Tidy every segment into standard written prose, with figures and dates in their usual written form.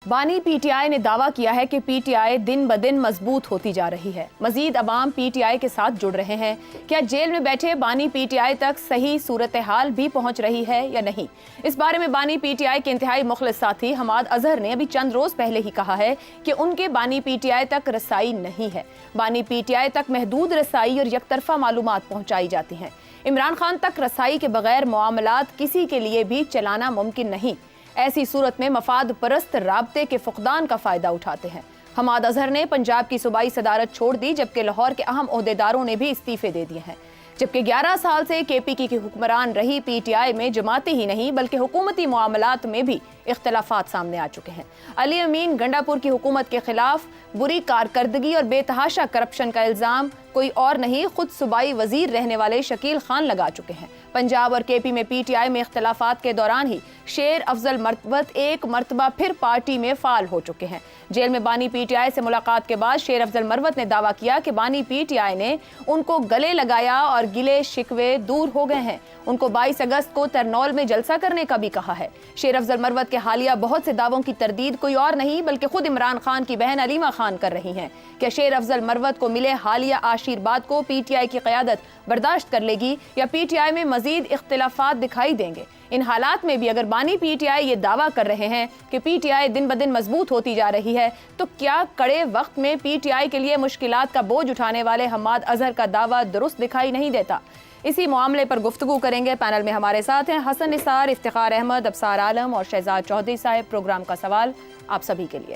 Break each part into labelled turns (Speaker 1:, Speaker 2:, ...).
Speaker 1: بانی پی ٹی آئی نے دعویٰ کیا ہے کہ پی ٹی آئی دن بدن مضبوط ہوتی جا رہی ہے. مزید عوام پی ٹی آئی کے ساتھ جڑ رہے ہیں. کیا جیل میں بیٹھے بانی پی ٹی آئی تک صحیح صورتحال بھی پہنچ رہی ہے یا نہیں؟ اس بارے میں بانی پی ٹی آئی کے انتہائی مخلص ساتھی حماد اظہر نے ابھی چند روز پہلے ہی کہا ہے کہ ان کے بانی پی ٹی آئی تک رسائی نہیں ہے. بانی پی ٹی آئی تک محدود رسائی اور یک طرفہ معلومات پہنچائی جاتی ہیں. عمران خان تک رسائی کے بغیر معاملات کسی کے لیے بھی چلانا ممکن نہیں. ایسی صورت میں مفاد پرست رابطے کے فقدان کا فائدہ اٹھاتے ہیں. حماد اظہر نے پنجاب کی صوبائی صدارت چھوڑ دی جبکہ لاہور کے اہم عہدیداروں نے بھی استعفے دے دیے ہیں. جبکہ 11 سال سے کے پی کی حکمران رہی پی ٹی آئی میں جماعتی ہی نہیں بلکہ حکومتی معاملات میں بھی اختلافات سامنے آ چکے ہیں. علی امین گنڈاپور کی حکومت کے خلاف بری کارکردگی اور بے تحاشا کرپشن کا الزام کوئی اور نہیں خود صوبائی وزیر رہنے والے شکیل خان لگا چکے ہیں. پنجاب اور کے پی میں پی ٹی آئی میں اختلافات کے دوران ہی شیر افضل مروت ایک مرتبہ پھر پارٹی میں فعال ہو چکے ہیں. جیل میں بانی پی ٹی آئی سے ملاقات کے بعد شیر افضل مروت نے دعویٰ کیا کہ بانی پی ٹی آئی نے ان کو گلے لگایا اور گلے شکوے دور ہو گئے ہیں. ان کو 22 اگست کو ترنول میں جلسہ کرنے کا بھی کہا ہے. شیر افضل مروت کے حالیہ بہت سے دعووں کی تردید کوئی اور نہیں بلکہ خود عمران خان کی بہن علیمہ خان کر رہی ہیں. کیا شیر افضل مروت کو ملے حالیہ آشیرواد کو پی ٹی آئی کی قیادت برداشت کر لے گی یا پی ٹی آئی میں مزید اختلافات دکھائی دیں گے؟ ان حالات میں بھی اگر بانی پی ٹی آئی یہ دعویٰ کر رہے ہیں کہ پی ٹی آئی دن بدن مضبوط ہوتی جا رہی ہے تو کیا کڑے وقت میں پی ٹی آئی کے لیے مشکلات کا بوجھ اٹھانے والے حماد اظہر کا دعویٰ درست دکھائی نہیں دیتا؟ اسی معاملے پر گفتگو کریں گے. پینل میں ہمارے ساتھ ہیں حسن نثار، افتخار احمد، ابصار عالم اور شہزاد چودھری صاحب. پروگرام کا سوال آپ سبھی کے لیے.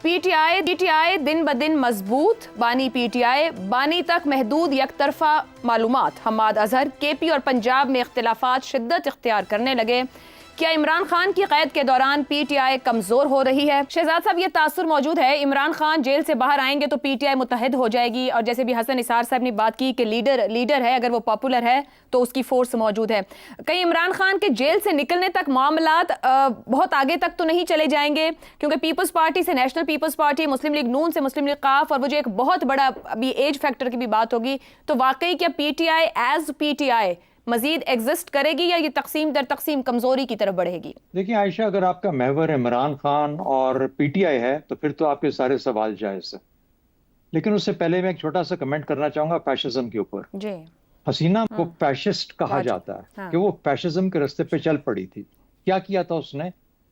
Speaker 1: پی ٹی آئی دن بدن مضبوط، بانی پی ٹی آئی بانی تک محدود یک طرفہ معلومات. حماد اظہر کے پی اور پنجاب میں اختلافات شدت اختیار کرنے لگے. کیا عمران خان کی قید کے دوران پی ٹی آئی کمزور ہو رہی ہے؟ شہزاد صاحب، یہ تاثر موجود ہے عمران خان جیل سے باہر آئیں گے تو پی ٹی آئی متحد ہو جائے گی، اور جیسے بھی حسن نثار صاحب نے بات کی کہ لیڈر ہے، اگر وہ پاپولر ہے تو اس کی فورس موجود ہے. کہیں عمران خان کے جیل سے نکلنے تک معاملات بہت آگے تک تو نہیں چلے جائیں گے؟ کیونکہ پیپلز پارٹی سے نیشنل پیپلز پارٹی، مسلم لیگ نون سے مسلم لیگ قاف، اور وہ جو ایک بہت بڑا ابھی ایج فیکٹر کی بھی بات ہوگی، تو واقعی کیا پی T I as P T آئی مزید ایگزسٹ کرے گی یا یہ تقسیم در تقسیم کمزوری کی طرف بڑھے گی؟
Speaker 2: دیکھیں عائشہ، اگر آپ کا محور عمران خان اور پی ٹی آئی ہے تو پھر تو آپ کے سارے سوال جائز ہیں. لیکن اس سے پہلے میں ایک چھوٹا سا کمنٹ کرنا چاہوں گا فیشزم کے اوپر.
Speaker 1: جی،
Speaker 2: حسینہ کو فیشسٹ کہا جاتا ہے کہ وہ فیشزم کے راستے پہ چل پڑی تھی. کیا کیا تھا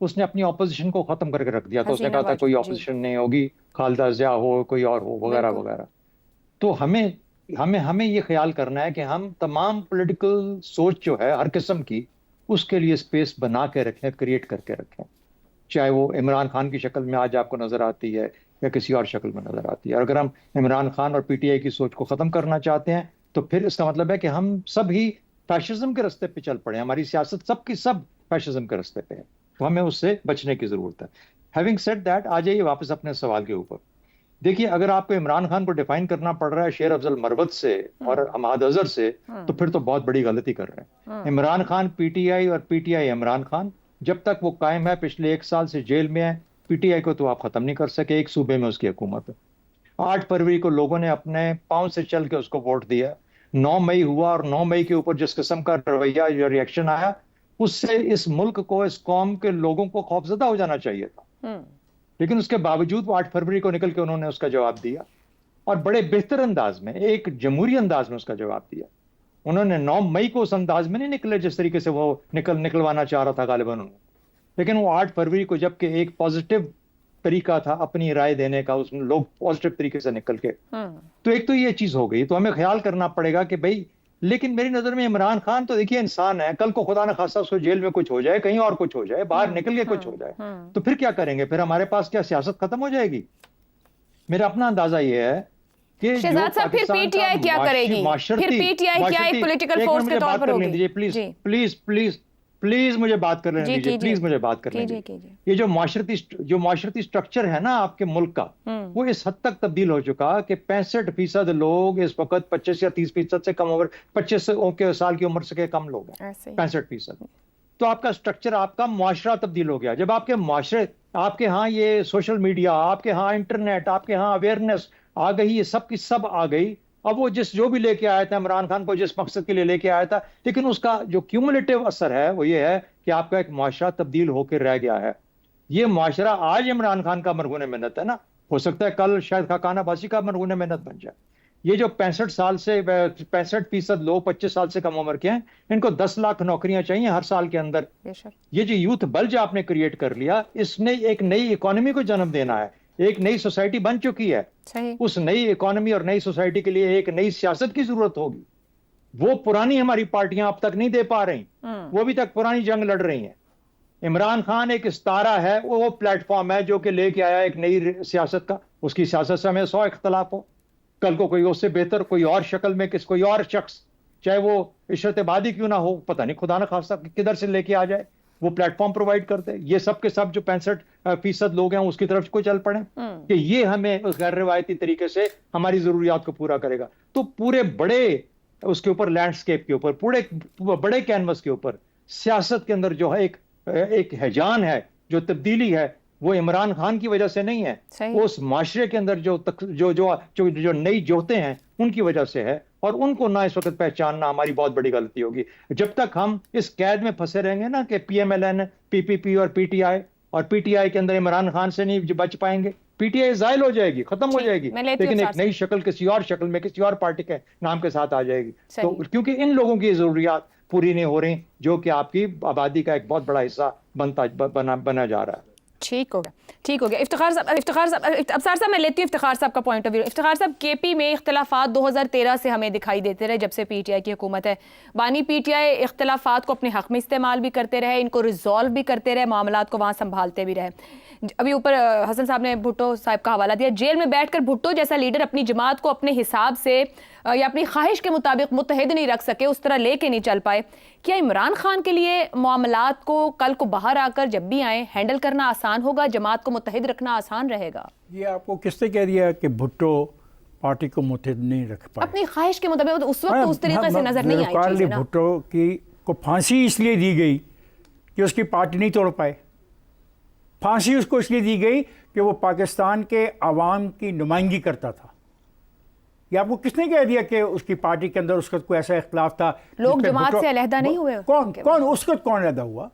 Speaker 2: اس نے اپنی اپوزیشن کو ختم کر کے رکھ دیا تھا. اس نے کہا تھا کوئی اپوزیشن نہیں ہوگی، خالدہ ضیاء ہو، کوئی اور ہو، وغیرہ وغیرہ. تو ہمیں یہ خیال کرنا ہے کہ ہم تمام پولیٹیکل سوچ جو ہے ہر قسم کی، اس کے لیے اسپیس بنا کے رکھیں، کریٹ کر کے رکھیں، چاہے وہ عمران خان کی شکل میں آج آپ کو نظر آتی ہے یا کسی اور شکل میں نظر آتی ہے. اور اگر ہم عمران خان اور پی ٹی آئی کی سوچ کو ختم کرنا چاہتے ہیں تو پھر اس کا مطلب ہے کہ ہم سب ہی فیشزم کے راستے پہ چل پڑے. ہماری سیاست سب کی سب فیشزم کے راستے پہ ہے، تو ہمیں اس سے بچنے کی ضرورت ہے. ہیونگ سیڈ دیٹ، آ جائیے واپس اپنے سوال کے اوپر. دیکھیے، اگر آپ کو عمران خان کو ڈیفائن کرنا پڑ رہا ہے شیر افضل مروت سے اور حماد اظہر سے، تو پھر تو بہت بڑی غلطی کر رہے ہیں. Imran Khan P T I اور P T I Imran Khan جب تک وہ قائم ہے، پچھلے 1 سال سے جیل میں ہے. پی ٹی آئی کو تو آپ ختم نہیں کر سکے، ایک صوبے میں اس کی حکومت ہے. 8 فروری کو لوگوں نے اپنے پاؤں سے چل کے اس کو ووٹ دیا. 9 مئی ہوا اور 9 مئی کے اوپر جس قسم کا رویہ یا ریئیکشن آیا، اس سے اس ملک کو، اس قوم کے لوگوں کو خوفزدہ ہو جانا چاہیے تھا. لیکن اس کے باوجود وہ 8 فروری کو نکل کے انہوں نے اس کا جواب دیا، اور بڑے بہتر انداز میں، ایک جمہوری انداز میں اس کا جواب دیا. انہوں نے 9 مئی کو اس انداز میں نہیں نکلے جس طریقے سے وہ نکلوانا چاہ رہا تھا غالباً انہوں نے، لیکن وہ 8 فروری کو جبکہ ایک پازیٹیو طریقہ تھا اپنی رائے دینے کا، اس میں لوگ پازیٹیو طریقے سے نکل کے، تو ایک تو یہ چیز ہو گئی. تو ہمیں خیال کرنا پڑے گا کہ بھئی، لیکن میری نظر میں عمران خان تو دیکھیے انسان ہے، کل کو خدا نہ خواستہ اس کو جیل میں کچھ ہو جائے، کہیں اور کچھ ہو جائے، باہر نکل کے کچھ ہو جائے، تو پھر کیا کریں گے؟ پھر ہمارے پاس کیا سیاست ختم ہو جائے گی؟ میرا اپنا اندازہ یہ ہے کہ
Speaker 1: شہزاد صاحب، پھر پی ٹی آئی کیا کرے گی؟ پھر پی ٹی آئی کیا ایک پولیٹیکل فورس کے طور پر ہوگی؟
Speaker 2: پلیز مجھے بات کر لینے دیجیے، پلیز مجھے بات کر لینے دیجیے. یہ جو معاشرتی سٹرکچر ہے نا آپ کے ملک کا، وہ اس حد تک تبدیل ہو چکا کہ 65% لوگ اس وقت 25 یا 30% سے کم عمر، 25 سال کی عمر سے کم لوگ ہیں. 65%. تو آپ کا سٹرکچر، آپ کا معاشرہ تبدیل ہو گیا. جب آپ کے معاشرے، آپ کے ہاں یہ سوشل میڈیا، آپ کے ہاں انٹرنیٹ، آپ کے ہاں اویئرنیس آ گئی، یہ سب کی سب آ گئی. اب وہ جو بھی لے کے آیا تھا عمران خان کو، جس مقصد کے لیے لے کے آیا تھا، لیکن اس کا جو کیومولیٹیو اثر ہے وہ یہ ہے کہ آپ کا ایک معاشرہ تبدیل ہو کے رہ گیا ہے. یہ معاشرہ آج عمران خان کا مرہون محنت ہے نا، ہو سکتا ہے کل شاید خاقان عباسی کا مرہون محنت بن جائے. یہ جو 65% لوگ 25 سال سے کم عمر کے ہیں، ان کو 10 لاکھ نوکریاں چاہیے ہر سال کے اندر. یہ جو یوتھ بلج آپ نے کریٹ کر لیا، اس نے ایک نئی اکانومی کو جنم دینا ہے. ایک نئی سوسائٹی بن چکی ہے. اس نئی اکانومی اور نئی سوسائٹی کے لیے ایک نئی سیاست کی ضرورت ہوگی. وہ پرانی ہماری پارٹیاں اب تک نہیں دے پا رہی، وہ بھی تک پرانی جنگ لڑ رہی ہیں. عمران خان ایک استارہ ہے، وہ پلیٹ فارم ہے جو کہ لے کے آیا ایک نئی سیاست کا. اس کی سیاست سے ہمیں 100 اختلاف ہو، کل کو کوئی اس سے بہتر کوئی اور شکل میں کوئی اور شخص، چاہے وہ عشرت آبادی کیوں نہ ہو، پتہ نہیں خدا نہ خواستہ کدھر سے لے کے آ جائے، وہ پلیٹ فارم پرووائڈ کرتے. یہ سب کے سب جو 65% لوگ ہیں اس کی طرف کو چل پڑیں کہ یہ ہمیں غیر روایتی طریقے سے ہماری ضروریات کو پورا کرے گا. تو پورے بڑے اس کے اوپر لینڈسکیپ کے اوپر، پورے بڑے کینوس کے اوپر سیاست کے اندر جو ہے ایک ہیجان ہے، جو تبدیلی ہے، وہ عمران خان کی وجہ سے نہیں ہے. وہ اس معاشرے کے اندر جو نئی جوہتیں ہیں ان کی وجہ سے ہے، اور ان کو نہ اس وقت پہچاننا ہماری بہت بڑی غلطی ہوگی. جب تک ہم اس قید میں پھنسے رہیں گے نا کہ پی ایم ایل این، پی پی پی اور پی ٹی آئی کے اندر عمران خان سے نہیں بچ پائیں گے. پی ٹی آئی زائل ہو جائے گی، ختم ہو جائے گی، لیکن ایک نئی شکل کسی اور شکل میں کسی اور پارٹی کے نام کے ساتھ آ جائے گی. تو کیونکہ ان لوگوں کی ضروریات پوری نہیں ہو رہی جو کہ آپ کی آبادی کا ایک بہت بڑا حصہ بنا جا رہا ہے.
Speaker 1: ٹھیک ہو گیا. افتخار صاحب ابصار صاحب میں لیتی ہوں افتخار صاحب کا پوائنٹ آف ویو. افتخار صاحب، کے پی میں اختلافات 2013 سے ہمیں دکھائی دیتے رہے جب سے پی ٹی آئی کی حکومت ہے. بانی پی ٹی آئی اختلافات کو اپنے حق میں استعمال بھی کرتے رہے، ان کو ریزالو بھی کرتے رہے، معاملات کو وہاں سنبھالتے بھی رہے. ابھی اوپر حسن صاحب نے بھٹو صاحب کا حوالہ دیا. جیل میں بیٹھ کر بھٹو جیسا لیڈر اپنی جماعت کو اپنے حساب سے یا اپنی خواہش کے مطابق متحد نہیں رکھ سکے، اس طرح لے کے نہیں چل پائے. کیا عمران خان کے لیے معاملات کو کل کو باہر آ کر جب بھی آئیں ہینڈل کرنا آسان ہوگا، جماعت کو متحد رکھنا آسان رہے گا؟
Speaker 3: یہ آپ کو کس نے کہہ دیا کہ بھٹو پارٹی کو متحد نہیں رکھ پائے؟
Speaker 1: اپنی خواہش کے مطابق اس وقت اس طریقے سے نظر نہیں آئی چیزیں نا.
Speaker 3: بھٹو کو پھانسی اس لیے دی گئی کہ اس کی پارٹی نہیں توڑ پائے. پھانسی اس کو اس لیے دی گئی کہ وہ پاکستان کے عوام کی نمائندگی کرتا تھا. یہ آپ کو کس نے کہہ دیا کہ اس کی پارٹی کے اندر اس کا کوئی ایسا اختلاف تھا؟
Speaker 1: لوگ جماعت سے علیحدہ نہیں ہوئے.
Speaker 3: کون اس کو کون علیحدہ ہوا؟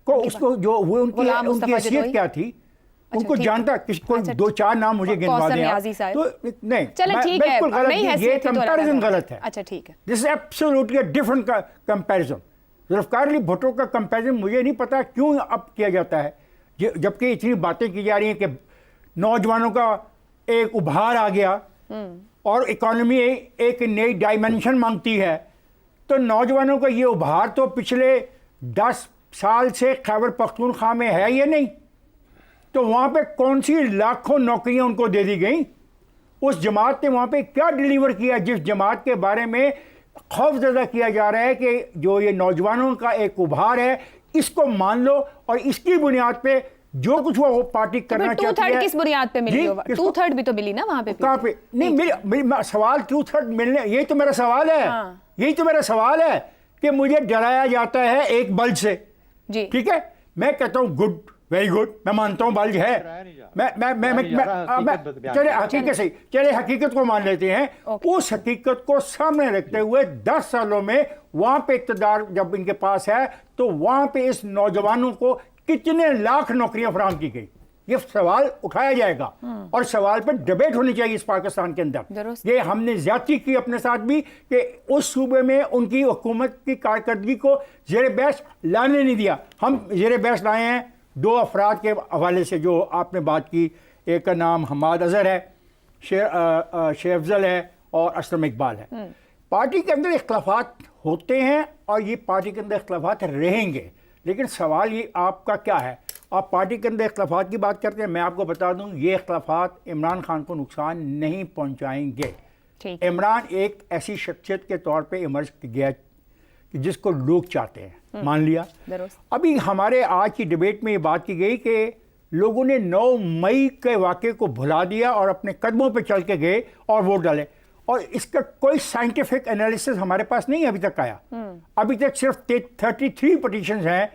Speaker 3: اس کو جو وہ ان کی حیثیت کیا تھی ان کو جانتا. کوئی 2-4 نام مجھے گنوا دیں تو نہیں.
Speaker 1: چلیں ٹھیک ہے،
Speaker 3: یہ کمپیریزن غلط ہے.
Speaker 1: اچھا ٹھیک ہے.
Speaker 3: This is absolutely different comparison. Zulfikar Ali Bhutto کا کمپیریزن مجھے نہیں پتا کیوں اب کیا جاتا ہے، جبکہ اتنی باتیں کی جا رہی ہیں کہ نوجوانوں کا ایک ابھار آ گیا اور اکانومی ایک نئی ڈائمنشن مانگتی ہے. تو نوجوانوں کا یہ ابھار تو پچھلے 10 سال سے خیبر پختونخوا میں ہے یہ نہیں. تو وہاں پہ کون سی لاکھوں نوکریاں ان کو دے دی گئیں؟ اس جماعت نے وہاں پہ کیا ڈیلیور کیا جس جماعت کے بارے میں خوف زدہ کیا جا رہا ہے کہ جو یہ نوجوانوں کا ایک ابھار ہے اس کو مان لو اور اس کی بنیاد پہ جو کچھ وہ پارٹی کرنا چاہتی ہے.
Speaker 1: 2/3 کس بنیاد پہ ملی ہوگا؟ 2/3 بھی تو ملی نا وہاں پہ.
Speaker 3: کہاں پہ؟ نہیں میری سوال 2/3 ملنے، یہی تو میرا سوال ہے. یہی تو میرا سوال ہے کہ مجھے ڈرایا جاتا ہے ایک بلج سے.
Speaker 1: جی
Speaker 3: ٹھیک ہے، میں کہتا ہوں گڈ، ویری گڈ، میں مانتا ہوں بلج ہے. چلے حقیقت سے چلے حقیقت کو مان لیتے ہیں. اس حقیقت کو سامنے رکھتے ہوئے 10 سالوں میں وہاں پہ اقتدار جب ان کے پاس ہے تو وہاں پہ اس نوجوانوں کو کتنے لاکھ نوکریاں فراہم کی گئی؟ یہ سوال اٹھایا جائے گا اور سوال پہ ڈیبیٹ ہونی چاہیے اس پاکستان کے اندر. یہ ہم نے زیادتی کی اپنے ساتھ بھی کہ اس صوبے میں ان کی حکومت کی کارکردگی کو زیر بحث لانے نہیں دیا. ہم زیر بحث لائے ہیں 2 افراد کے حوالے سے جو آپ نے بات کی. ایک کا نام حماد اظہر ہے، شیخ افضل ہے اور اسلم اقبال ہے. پارٹی کے اندر اختلافات ہوتے ہیں اور یہ پارٹی کے اندر اختلافات رہیں گے، لیکن سوال یہ آپ کا کیا ہے؟ آپ پارٹی کے اندر اختلافات کی بات کرتے ہیں. میں آپ کو بتا دوں یہ اختلافات عمران خان کو نقصان نہیں پہنچائیں گے. عمران ایک ایسی شخصیت کے طور پہ ایمرج گیا جس کو لوگ چاہتے ہیں، مان لیا. ابھی ہمارے آج کی ڈیبیٹ میں یہ بات کی گئی کہ لوگوں نے 9 مئی کے واقعے کو بھلا دیا اور اپنے قدموں پہ چل کے گئے اور ووٹ ڈالے، اور اس کا کوئی سائنٹیفک انالیسس ہمارے پاس نہیں ابھی تک آیا. ابھی تک صرف 33 پٹیشنز ہیں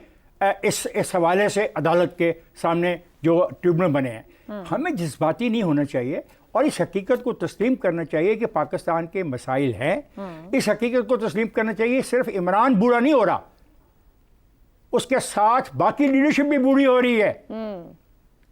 Speaker 3: اس حوالے سے عدالت کے سامنے جو ٹریبونل بنے ہیں. ہمیں جذباتی نہیں ہونا چاہیے اور اس حقیقت کو تسلیم کرنا چاہیے کہ پاکستان کے مسائل ہیں. اس حقیقت کو تسلیم کرنا چاہیے صرف عمران بوڑھا نہیں ہو رہا، اس کے ساتھ باقی لیڈرشپ بھی بوڑھی ہو رہی ہے.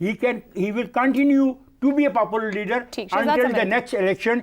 Speaker 3: he will continue to be a popular leader until the next election